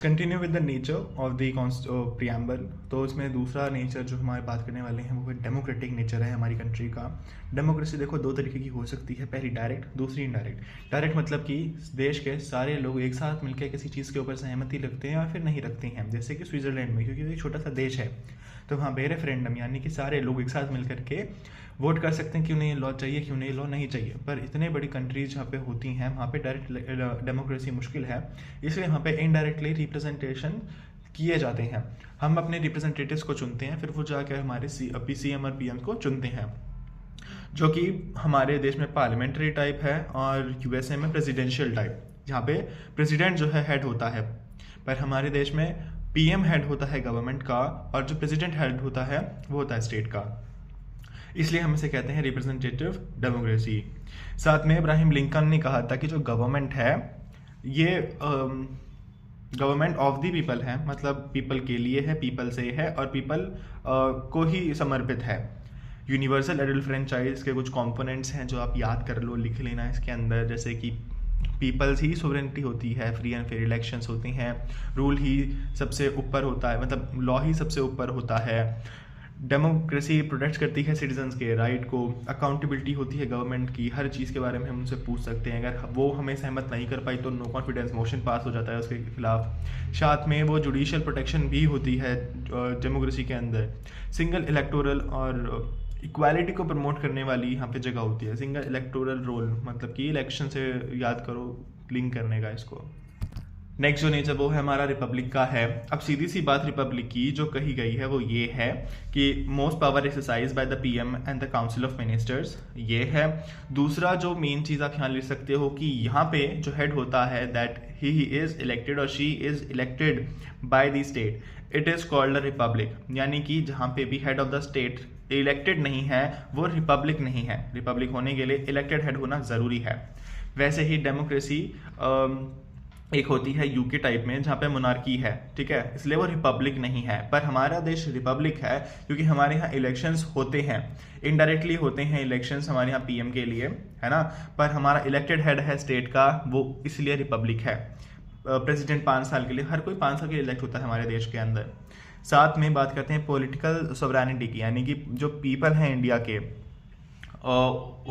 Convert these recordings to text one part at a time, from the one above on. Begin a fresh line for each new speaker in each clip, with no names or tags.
Continue with the nature of the preamble. तो इसमें दूसरा नेचर जो हमारे बात करने वाले हैं वो डेमोक्रेटिक नेचर है हमारी कंट्री का। डेमोक्रेसी देखो दो तरीके की हो सकती है, पहली डायरेक्ट, दूसरी इनडायरेक्ट। डायरेक्ट मतलब कि देश के सारे लोग एक साथ मिलकर किसी चीज़ के ऊपर सहमति रखते हैं या फिर नहीं रखते हैं, जैसे कि स्विट्ज़रलैंड में, क्योंकि वो एक छोटा सा देश है तो वहाँ पे रेफरेंडम यानी कि सारे लोग एक साथ मिल करके वोट कर सकते हैं क्यों नहीं लॉ चाहिए, क्यों नहीं लॉ नहीं चाहिए। पर इतने बड़ी कंट्रीज जहाँ पे होती हैं वहाँ पे डायरेक्ट डेमोक्रेसी मुश्किल है, इसलिए वहाँ पे इनडायरेक्टली रिप्रेजेंटेशन किए जाते हैं। हम अपने रिप्रेजेंटेटिव्स को चुनते हैं, फिर वो जाकर हमारे CM और PM को चुनते हैं, जो कि हमारे देश में पार्लियामेंट्री टाइप है और USA में प्रेसिडेंशियल टाइप, जहाँ पे प्रेसिडेंट जो है हेड होता है। पर हमारे देश में PM हेड होता है गवर्नमेंट का और जो प्रेसिडेंट हेड होता है वो होता है स्टेट का, इसलिए हम इसे कहते हैं रिप्रेजेंटेटिव डेमोक्रेसी। साथ में इब्राहिम लिंकन ने कहा था कि जो गवर्नमेंट है ये गवर्नमेंट ऑफ द पीपल है, मतलब पीपल के लिए है, पीपल से है और पीपल को ही समर्पित है। यूनिवर्सल एडल्ट फ्रेंचाइज के कुछ कंपोनेंट्स हैं जो आप याद कर लो, लिख लेना इसके अंदर, जैसे कि पीपल्स ही सोवरेनिटी होती है, फ्री एंड फेयर इलेक्शंस होते हैं, रूल ही सबसे ऊपर होता है, मतलब लॉ ही सबसे ऊपर होता है, डेमोक्रेसी प्रोटेक्ट करती है सिटीजन्स के राइट को, अकाउंटेबिलिटी होती है गवर्नमेंट की, हर चीज़ के बारे में हम उनसे पूछ सकते हैं, अगर वो हमें सहमत नहीं कर पाई तो नो कॉन्फिडेंस मोशन पास हो जाता है उसके खिलाफ। साथ में वो जुडिशियल प्रोटेक्शन भी होती है डेमोक्रेसी के अंदर। सिंगल इलेक्टोरल और इक्वालिटी को प्रमोट करने वाली यहाँ पे जगह होती है। सिंगल इलेक्टोरल रोल मतलब कि इलेक्शन से याद करो, लिंक करने का इसको। नेक्स्ट जो नेचर वो है हमारा रिपब्लिक का है। अब सीधी सी बात रिपब्लिक की जो कही गई है वो ये है कि most power exercise by the PM and the council of ministers, ये है। दूसरा जो मेन चीज़ आप यहाँ ले सकते हो कि यहाँ पे जो हेड होता है दैट ही इज इलेक्टेड और she is elected by the state, it is called a republic. यानी कि जहाँ पे भी head of the state elected नहीं है वो रिपब्लिक नहीं है। रिपब्लिक होने के लिए इलेक्टेड हेड होना ज़रूरी है। वैसे ही डेमोक्रेसी एक होती है UK टाइप में जहाँ पे मोनार्की है, ठीक है, इसलिए वो रिपब्लिक नहीं है। पर हमारा देश रिपब्लिक है क्योंकि हमारे यहाँ इलेक्शंस होते हैं, इनडायरेक्टली होते हैं इलेक्शंस हमारे यहाँ PM के लिए, है ना। पर हमारा इलेक्टेड हेड है स्टेट का, वो इसलिए रिपब्लिक है। प्रेसिडेंट 5 साल के लिए, हर कोई 5 साल के लिए इलेक्ट होता है हमारे देश के अंदर। साथ में बात करते हैं पॉलिटिकल सोवरेनिटी की, यानी कि जो पीपल हैं इंडिया के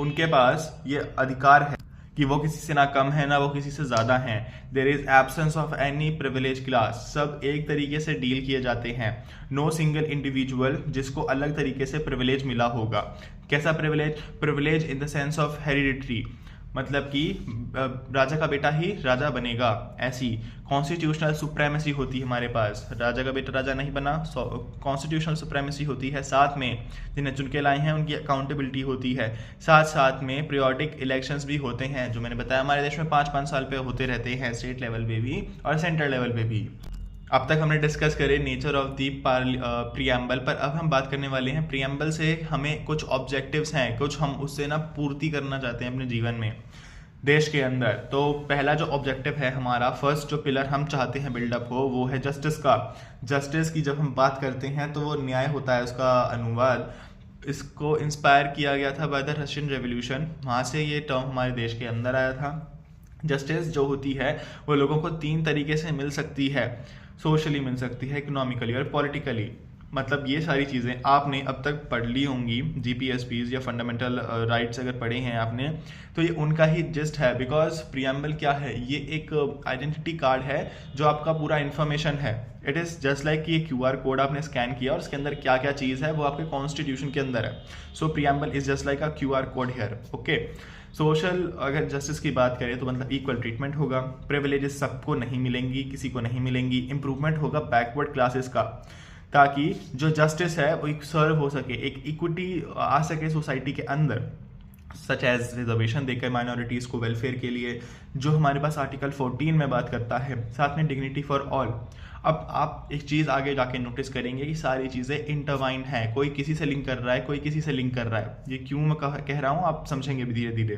उनके पास ये अधिकार है कि वो किसी से ना कम है ना वो किसी से ज़्यादा हैं। There is absence of any privilege class, सब एक तरीके से डील किए जाते हैं। नो सिंगल इंडिविजुअल जिसको अलग तरीके से प्रिविलेज मिला होगा। कैसा privilege? Privilege in the sense of hereditary, मतलब कि राजा का बेटा ही राजा बनेगा, ऐसी। कॉन्स्टिट्यूशनल सुप्रेमेसी होती है हमारे पास, राजा का बेटा राजा नहीं बना, कॉन्स्टिट्यूशनल सुप्रेमेसी होती है। साथ में जिन्हें चुन के लाए हैं उनकी अकाउंटेबिलिटी होती है। साथ साथ में पीरियोडिक इलेक्शंस भी होते हैं, जो मैंने बताया हमारे देश में 5-5 साल पे होते रहते हैं, स्टेट लेवल पे भी और सेंट्रल लेवल पे भी। अब तक हमने डिस्कस करे नेचर ऑफ दी प्रियम्बल, पर अब हम बात करने वाले हैं प्रियम्बल से हमें कुछ ऑब्जेक्टिव्स हैं, कुछ हम उससे ना पूर्ति करना चाहते हैं अपने जीवन में देश के अंदर। तो पहला जो ऑब्जेक्टिव है हमारा, फर्स्ट जो पिलर हम चाहते हैं बिल्डअप हो, वो है जस्टिस का। जस्टिस की जब हम बात करते हैं तो वो न्याय होता है उसका अनुवाद। इसको इंस्पायर किया गया था बाय द रशियन रेवोल्यूशन, वहाँ से ये टर्म हमारे देश के अंदर आया था। जस्टिस जो होती है वो लोगों को 3 तरीके से मिल सकती है, सोशली मिल सकती है, इकोनॉमिकली और पॉलिटिकली। मतलब ये सारी चीज़ें आपने अब तक पढ़ ली होंगी, GPSPs या फंडामेंटल राइट्स अगर पढ़े हैं आपने तो ये उनका ही जिस्ट है। बिकॉज प्रियम्बल क्या है, ये एक आइडेंटिटी कार्ड है जो आपका पूरा इन्फॉर्मेशन है। इट इज़ जस्ट लाइक कि QR कोड आपने स्कैन किया और उसके अंदर क्या क्या चीज़ है वो आपके कॉन्स्टिट्यूशन के अंदर है। So preamble is just like a QR code here, okay. Social अगर जस्टिस की बात करें तो मतलब इक्वल ट्रीटमेंट होगा, प्रिविलेजेस सबको नहीं मिलेंगी, किसी को नहीं मिलेंगी, इंप्रूवमेंट होगा बैकवर्ड क्लासेस का, ताकि जो जस्टिस है वो एक सर्व हो सके, एक इक्विटी आ सके सोसाइटी के अंदर, सच एज रिजर्वेशन देकर माइनॉरिटीज़ को वेलफेयर के लिए, जो हमारे पास आर्टिकल 14 में बात करता है। साथ में डिग्निटी फॉर ऑल। अब आप एक चीज़ आगे जाके नोटिस करेंगे कि सारी चीज़ें इंटरवाइंड हैं, कोई किसी से लिंक कर रहा है, कोई किसी से लिंक कर रहा है। ये क्यों मैं कह रहा हूँ आप समझेंगे भी धीरे धीरे।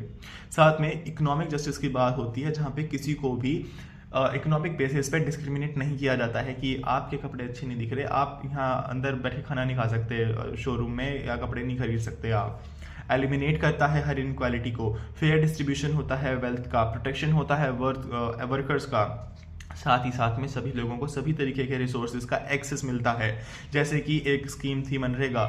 साथ में इकोनॉमिक जस्टिस की बात होती है, जहाँ पे किसी को भी इकोनॉमिक बेसिस पे डिस्क्रिमिनेट नहीं किया जाता है कि आपके कपड़े अच्छे नहीं दिख रहे, आप यहाँ अंदर बैठे खाना नहीं खा सकते शोरूम में, या कपड़े नहीं खरीद सकते आप। एलिमिनेट करता है हर इनक्वालिटी को, फेयर डिस्ट्रीब्यूशन होता है वेल्थ का, प्रोटेक्शन होता है वर्कर्स का, साथ ही साथ में सभी लोगों को सभी तरीके के रिसोर्सेज का एक्सेस मिलता है। जैसे कि एक स्कीम थी MNREGA,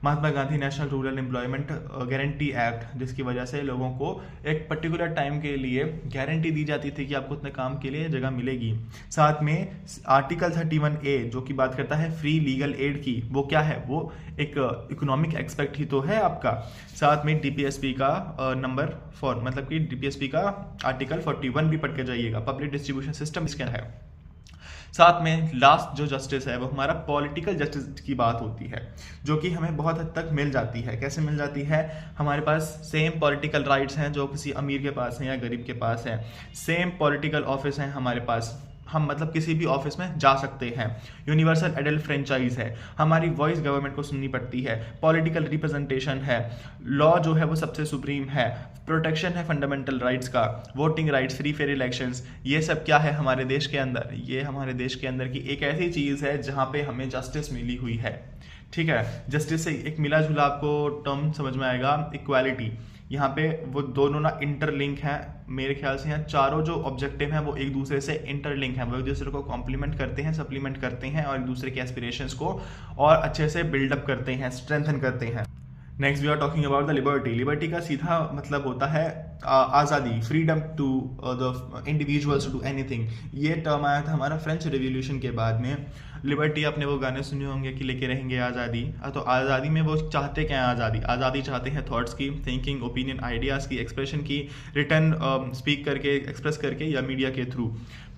Mahatma Gandhi national rural employment guarantee act, जिसकी वजह से लोगों को एक पर्टिकुलर टाइम के लिए गारंटी दी जाती थी कि आपको उतने काम के लिए जगह मिलेगी। साथ में आर्टिकल 31A जो कि बात करता है फ्री लीगल एड की, वो क्या है, वो एक इकोनॉमिक एक्सपेक्ट ही तो है आपका। साथ में डीपीएसपी का नंबर 4 मतलब कि डीपीएसपी का आर्टिकल 41 भी पढ़ के जाइएगा, पब्लिक डिस्ट्रीब्यूशन सिस्टम इसके है। साथ में लास्ट जो जस्टिस है वो हमारा पॉलिटिकल जस्टिस की बात होती है, जो कि हमें बहुत हद तक मिल जाती है। कैसे मिल जाती है? हमारे पास सेम पॉलिटिकल राइट्स हैं जो किसी अमीर के पास हैं या गरीब के पास हैं, सेम पॉलिटिकल ऑफिस हैं हमारे पास, हम मतलब किसी भी ऑफिस में जा सकते हैं, यूनिवर्सल एडल्ट फ्रेंचाइज है, हमारी वॉइस गवर्नमेंट को सुननी पड़ती है, पॉलिटिकल रिप्रेजेंटेशन है, लॉ जो है वो सबसे सुप्रीम है, प्रोटेक्शन है फंडामेंटल राइट्स का, voting rights, free fair elections. ये सब क्या है हमारे देश के अंदर? ये हमारे देश के अंदर की एक ऐसी चीज़ है जहाँ पे हमें जस्टिस मिली हुई है। ठीक है, जस्टिस से एक मिला जुला आपको टर्म समझ में आएगा, इक्वालिटी। यहाँ पे वो दोनों ना इंटरलिंक हैं मेरे ख्याल से। यहाँ चारों जो ऑब्जेक्टिव हैं वो एक दूसरे से इंटरलिंक हैं, वो एक दूसरे को कॉम्प्लीमेंट करते हैं, सप्लीमेंट करते हैं और एक दूसरे के एस्पिरेशंस को और अच्छे से बिल्डअप करते हैं, स्ट्रेंथन करते हैं। Next we are talking about the liberty. Liberty का सीधा मतलब होता है आज़ादी, freedom to the individuals to do anything. ये टर्म आया था हमारा फ्रेंच रिवॉल्यूशन के बाद में। लिबर्टी आपने वो गाने सुने होंगे कि लेके रहेंगे आज़ादी। तो आज़ादी में वो चाहते क्या है? आज़ादी आज़ादी चाहते हैं थॉट्स की, थिंकिंग, ओपिनियन, आइडियाज़ की एक्सप्रेशन की, रिटर्न स्पीक करके, एक्सप्रेस करके या मीडिया के through.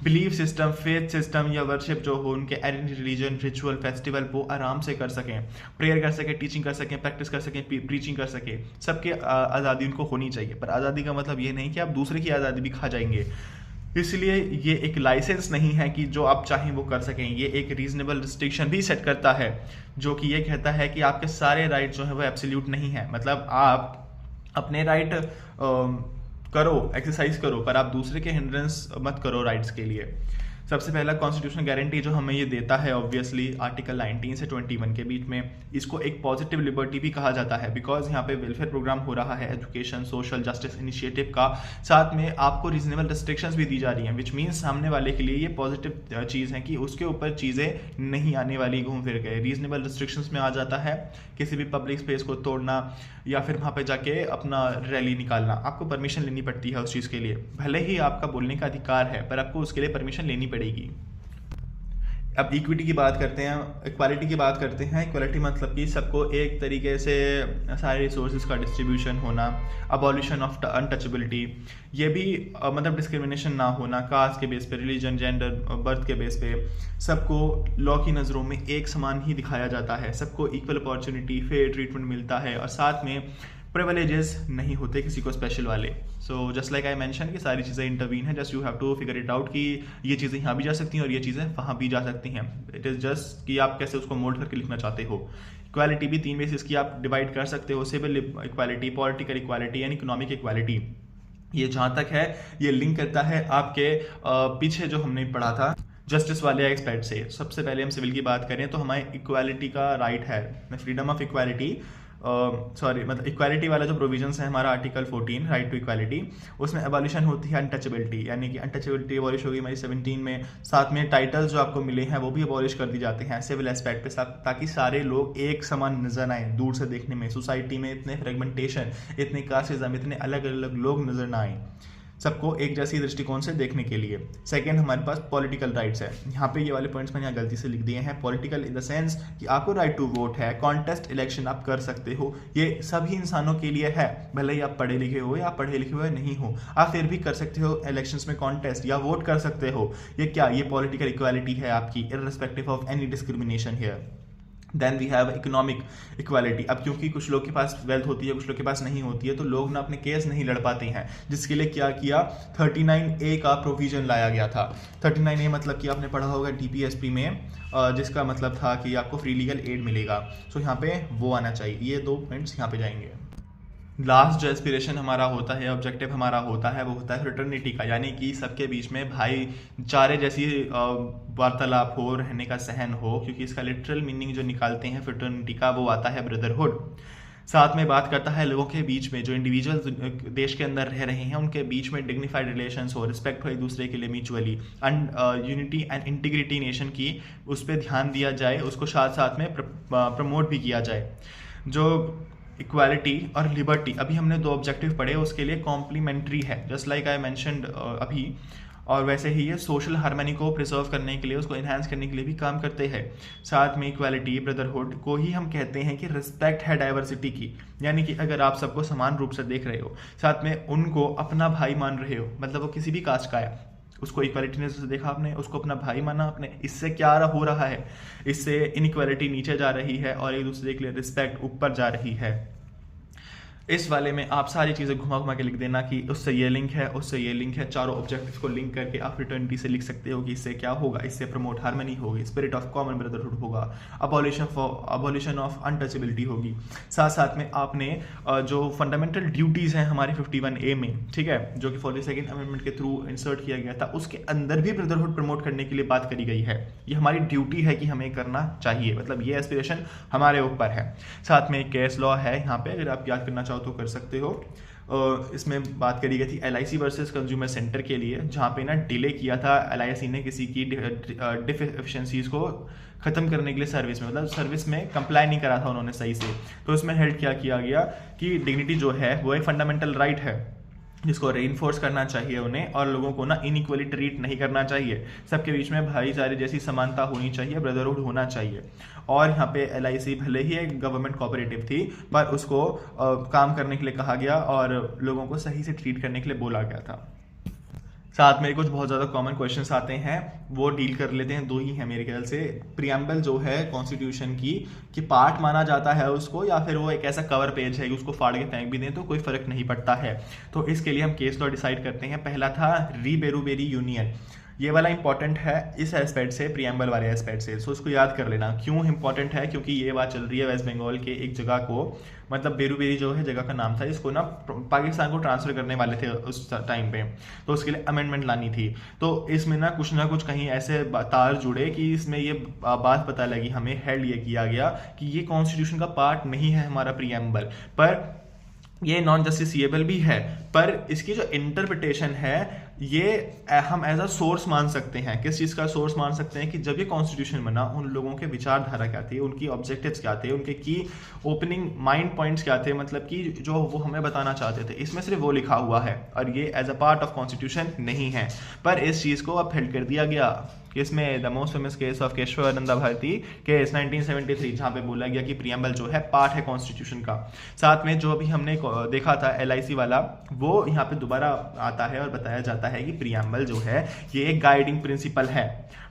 Belief system, faith system या वर्शिप जो हो, उनके आइडेंटिटी, रिलीजन, रिचुअल, फेस्टिवल वो आराम से कर सकें, प्रेयर कर सकें, टीचिंग कर सकें, प्रैक्टिस कर सकें, प्रीचिंग कर सकें, सबके आज़ादी उनको होनी चाहिए। पर आज़ादी का मतलब ये नहीं कि आप दूसरे की आज़ादी भी खा जाएंगे। इसलिए ये एक लाइसेंस नहीं है कि जो आप चाहें वो कर सकें। ये एक रीजनेबल रिस्ट्रिक्शन भी सेट करता है, जो कि ये कहता है कि आपके सारे राइट जो है वो एब्सोल्यूट नहीं है। मतलब आप अपने राइट करो, एक्सरसाइज करो, पर आप दूसरे के हिंड्रेंस मत करो राइट्स के लिए। सबसे पहला कॉन्स्टिट्यूशनल गारंटी जो हमें ये देता है ऑब्वियसली आर्टिकल 19 से 21 के बीच में, इसको एक पॉजिटिव लिबर्टी भी कहा जाता है, बिकॉज यहाँ पे वेलफेयर प्रोग्राम हो रहा है, एजुकेशन, सोशल जस्टिस इनिशिएटिव का, साथ में आपको रीजनेबल रिस्ट्रिक्शंस भी दी जा रही हैं, विच मीन्स सामने वाले के लिए ये पॉजिटिव चीज़ है कि उसके ऊपर चीज़ें नहीं आने वाली घूम फिर के। रीजनेबल रिस्ट्रिक्शंस में आ जाता है किसी भी पब्लिक स्पेस को तोड़ना या फिर वहाँ पे जाके अपना रैली निकालना, आपको परमिशन लेनी पड़ती है उस चीज़ के लिए। भले ही आपका बोलने का अधिकार है पर आपको उसके लिए परमिशन लेनी पड़ेगी। अब इक्विटी की बात करते हैं, इक्वालिटी की बात करते हैं। इक्वालिटी मतलब कि सबको एक तरीके से सारे रिसोर्सेज का डिस्ट्रीब्यूशन होना, अबॉलिशन ऑफ अनटचेबिलिटी, ये भी मतलब डिस्क्रिमिनेशन ना होना कास्ट के बेस पे, रिलीजन, जेंडर, बर्थ के बेस पे। सबको लॉ की नज़रों में एक समान ही दिखाया जाता है, सबको इक्वल अपॉर्चुनिटी, फेयर ट्रीटमेंट मिलता है और साथ में प्रिविलेजेस नहीं होते किसी को स्पेशल वाले। So just like I mention कि सारी चीज़ें इंटरवीन है, just you have to figure it out कि ये चीज़ें यहाँ भी जा सकती हैं और ये चीज़ें वहाँ भी जा सकती हैं। इट इज़ जस्ट कि आप कैसे उसको मोल्ड करके लिखना चाहते हो। इक्वालिटी भी 3 बेसिस की आप डिवाइड कर सकते हो, civil equality, political equality and economic equality. ये जहाँ तक है ये लिंक करता है आपके पीछे जो हमने पढ़ा था जस्टिस वाले एक्सपेक्ट से। सबसे पहले हम सिविल की बात करें तो हमारे इक्वालिटी का राइट है, फ्रीडम ऑफ इक्वालिटी, मतलब इक्वालिटी वाला जो प्रोविजंस है हमारा आर्टिकल 14 राइट टू इक्वालिटी, उसमें एबॉलिशन होती है अनटचेबिलिटी, यानी कि अनटचेबिलिटी एबॉलिश होगी हमारी 17 में। साथ में टाइटल्स जो आपको मिले हैं वो भी एबॉलिश कर दी जाते हैं सिविल एस्पेक्ट पे, ताकि सारे लोग एक समान नजर आए दूर से देखने में। सोसाइटी में इतने फ्रेगमेंटेशन, इतने कास्टिज्म, इतने अलग अलग लोग नजर ना आए, सबको एक जैसी दृष्टिकोण से देखने के लिए। सेकंड हमारे पास पॉलिटिकल राइट्स है। यहाँ पे ये वाले पॉइंट्स मैंने यहाँ गलती से लिख दिए हैं। पॉलिटिकल इन द सेंस कि आपको राइट टू वोट है, कॉन्टेस्ट इलेक्शन आप कर सकते हो, ये सभी इंसानों के लिए है, भले ही आप पढ़े लिखे हो या पढ़े लिखे हुए नहीं हो, आप फिर भी कर सकते हो इलेक्शंस में कॉन्टेस्ट या वोट कर सकते हो। ये क्या, ये पॉलिटिकल इक्वालिटी है आपकी, irrespective of any discrimination here. Then we have economic equality. अब क्योंकि कुछ लोग के पास वेल्थ होती है, कुछ लोग के पास नहीं होती है, तो लोग ना अपने केस नहीं लड़ पाते हैं, जिसके लिए क्या किया, 39A का प्रोविजन लाया गया था। 39A मतलब कि आपने पढ़ा होगा डीपीएसपी में, जिसका मतलब था कि आपको फ्री लीगल एड मिलेगा। सो यहाँ पे वो आना चाहिए। ये 2 पॉइंट्स यहाँ पे जाएंगे। लास्ट जो एस्पिरेशन हमारा होता है, ऑब्जेक्टिव हमारा होता है, वो होता है फ्रेटर्निटी का, यानी कि सबके बीच में भाईचारे जैसी वार्तालाप हो, रहने का सहन हो, क्योंकि इसका लिटरल मीनिंग जो निकालते हैं फ्रेटर्निटी का वो आता है ब्रदरहुड। साथ में बात करता है लोगों के बीच में, जो इंडिविजुअल देश के अंदर रह रहे हैं उनके बीच में डिग्निफाइड रिलेशंस हो, रिस्पेक्ट हो एक दूसरे के लिए mutually, and unity and integrity nation की उस पर ध्यान दिया जाए, उसको साथ साथ में प्रमोट भी किया जाए। जो इक्वालिटी और लिबर्टी, अभी हमने 2 ऑब्जेक्टिव पढ़े, उसके लिए कॉम्प्लीमेंट्री है, जस्ट लाइक आई मैंशनड अभी, और वैसे ही ये सोशल हार्मनी को प्रिजर्व करने के लिए, उसको इन्हांस करने के लिए भी काम करते हैं। साथ में इक्वालिटी, ब्रदरहुड को ही हम कहते हैं कि रिस्पेक्ट है डाइवर्सिटी की, यानी कि अगर आप सबको समान रूप से देख रहे हो, साथ में उनको अपना भाई मान रहे हो, मतलब वो किसी भी कास्ट का है, उसको इक्वालिटी ने से देखा आपने, उसको अपना भाई माना आपने, इससे क्या हो रहा है, इससे इनइक्वालिटी नीचे जा रही है और एक दूसरे के लिए रिस्पेक्ट ऊपर जा रही है। इस वाले में आप सारी चीज़ें घुमा घुमा के लिख देना कि उससे ये लिंक है, उससे ये लिंक है, चारों ऑब्जेक्टिव्स को लिंक करके आप फ्रेटर्निटी से लिख सकते हो कि इससे क्या होगा, इससे प्रमोट हार्मनी होगी, स्पिरिट ऑफ कॉमन ब्रदरहुड होगा, अबॉलिशन ऑफ अनटचेबिलिटी होगी। साथ साथ में आपने जो फंडामेंटल ड्यूटीज़ हैं हमारी 51A में, ठीक है, जो कि 42nd अमेंडमेंट के थ्रू इंसर्ट किया गया था, उसके अंदर भी ब्रदरहुड प्रमोट करने के लिए बात करी गई है। ये हमारी ड्यूटी है कि हमें करना चाहिए, मतलब ये एस्पिरेशन हमारे ऊपर है। साथ में केस लॉ है यहाँ पे, अगर आप याद करना तो कर सकते हो। इसमें बात करी गई थी LIC वर्सेस कंज्यूमर सेंटर के लिए, जहाँ पे ना डिले किया था LIC ने किसी की डिफिशिएंसीज को खत्म करने के लिए सर्विस में, मतलब सर्विस में कंप्लाई नहीं करा था उन्होंने सही से, तो इसमें हेल्ड क्या किया गया कि डिग्निटी जो है वो एक फंडामेंटल राइट है जिसको रेइनफोर्स करना चाहिए उन्हें, और लोगों को ना इनइक्वली ट्रीट नहीं करना चाहिए, सबके बीच में भाईचारे जैसी समानता होनी चाहिए, ब्रदरहुड होना चाहिए। और यहाँ पे LIC भले ही एक गवर्नमेंट कोऑपरेटिव थी, पर उसको काम करने के लिए कहा गया और लोगों को सही से ट्रीट करने के लिए बोला गया था। साथ में कुछ बहुत ज़्यादा कॉमन क्वेश्चंस आते हैं, वो डील कर लेते हैं, 2 ही हैं मेरे ख्याल से। प्रीएम्बल जो है कॉन्स्टिट्यूशन की कि पार्ट माना जाता है उसको, या फिर वो एक ऐसा कवर पेज है कि उसको फाड़ के फेंक भी दें तो कोई फर्क नहीं पड़ता है। तो इसके लिए हम केस लॉ डिसाइड करते हैं। पहला था री-बेरू-बेरी यूनियन, ये वाला इंपॉर्टेंट है इस एस्पेक्ट से, प्रीएम्बल वाले एस्पेक्ट से, सो उसको याद कर लेना। क्यों इंपॉर्टेंट है? क्योंकि ये बात चल रही है वेस्ट बंगाल के एक जगह को, मतलब बेरू-बेरी जो है जगह का नाम था, इसको ना पाकिस्तान को ट्रांसफर करने वाले थे उस टाइम पे, तो उसके लिए अमेंडमेंट लानी थी। तो इसमें ना कुछ कहीं ऐसे तार जुड़े कि इसमें ये बात पता लगी हमें, हेल्ड ये किया गया कि ये कॉन्स्टिट्यूशन का पार्ट नहीं है हमारा प्रीएम्बल, पर ये नॉन जस्टिसिएबल भी है, पर इसकी जो इंटरप्रिटेशन है ये हम एज अ सोर्स मान सकते हैं। किस चीज़ का सोर्स मान सकते हैं? कि जब ये कॉन्स्टिट्यूशन बना, उन लोगों के विचारधारा क्या थे, उनकी ऑब्जेक्टिव्स क्या थे, उनके की ओपनिंग माइंड पॉइंट्स क्या थे, मतलब कि जो वो हमें बताना चाहते थे, इसमें सिर्फ वो लिखा हुआ है और ये as a part of constitution नहीं है। पर इस चीज़ को अब हेल्ड कर दिया गया किसमें? The most famous case of Kesavananda Bharati case 1973, जहाँ पे बोला गया कि प्रीएम्बल जो है पार्ट है कॉन्स्टिट्यूशन का। साथ में जो अभी हमने देखा था LIC वाला, वो यहाँ पे दोबारा आता है और बताया जाता है कि प्रीएम्बल जो है ये एक गाइडिंग प्रिंसिपल है,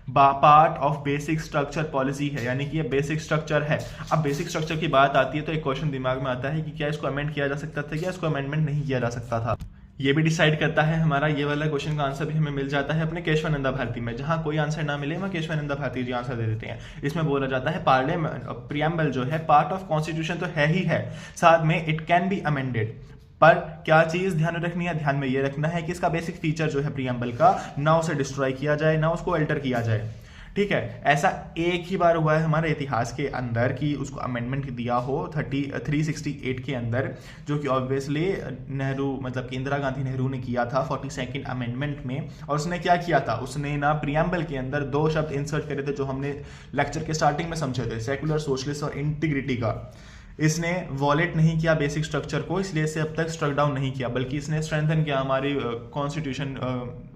part of basic structure policy है, यानी कि ये बेसिक स्ट्रक्चर है। अब बेसिक स्ट्रक्चर की बात आती है तो एक क्वेश्चन दिमाग में आता है कि क्या इसको अमेंड किया जा सकता था, क्या इसको अमेंडमेंट नहीं किया जा सकता था? ये भी डिसाइड करता है हमारा, ये वाला क्वेश्चन का आंसर भी हमें मिल जाता है अपने केशवानंदा भारती में। जहां कोई आंसर ना मिले वहां केशवानंदा भारती जी आंसर दे देते हैं। इसमें बोला जाता है पार्लियामेंट प्रीएम्बल जो है पार्ट ऑफ कॉन्स्टिट्यूशन तो है ही है, साथ में इट कैन बी अमेंडेड। पर क्या चीज ध्यान में रखनी है? ध्यान में ये रखना है कि इसका बेसिक फीचर जो है प्रीएम्बल का, ना उसे डिस्ट्रॉय किया जाए ना उसको अल्टर किया जाए। ठीक है, ऐसा एक ही बार हुआ है हमारे इतिहास के अंदर कि उसको अमेंडमेंट दिया हो 368 के अंदर, जो कि ऑब्वियसली नेहरू मतलब कि इंदिरा गांधी नेहरू ने किया था 42nd अमेंडमेंट में। और उसने क्या किया था? उसने ना प्रीएम्बल के अंदर 2 शब्द इंसर्ट करे थे जो हमने लेक्चर के स्टार्टिंग में समझे थे, सेकुलर, सोशलिस्ट और इंटीग्रिटी का। इसने वॉलेट नहीं किया बेसिक स्ट्रक्चर को, इसलिए इसे अब तक स्ट्रक डाउन नहीं किया, बल्कि इसने स्ट्रेंथन किया हमारी कॉन्स्टिट्यूशन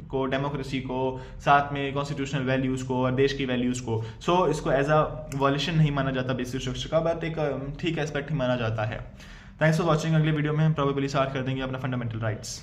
को, डेमोक्रेसी को, साथ में कॉन्स्टिट्यूशनल वैल्यूज़ को और देश की वैल्यूज़ को। सो इसको एज अ वॉल्यूशन नहीं माना जाता बेसिक स्ट्रक्चर का, बट एक ठीक एस्पेक्ट ही माना जाता है। Thanks for watching. अगले वीडियो में हम प्रोबेबली स्टार्ट कर देंगे अपना फंडामेंटल राइट्स।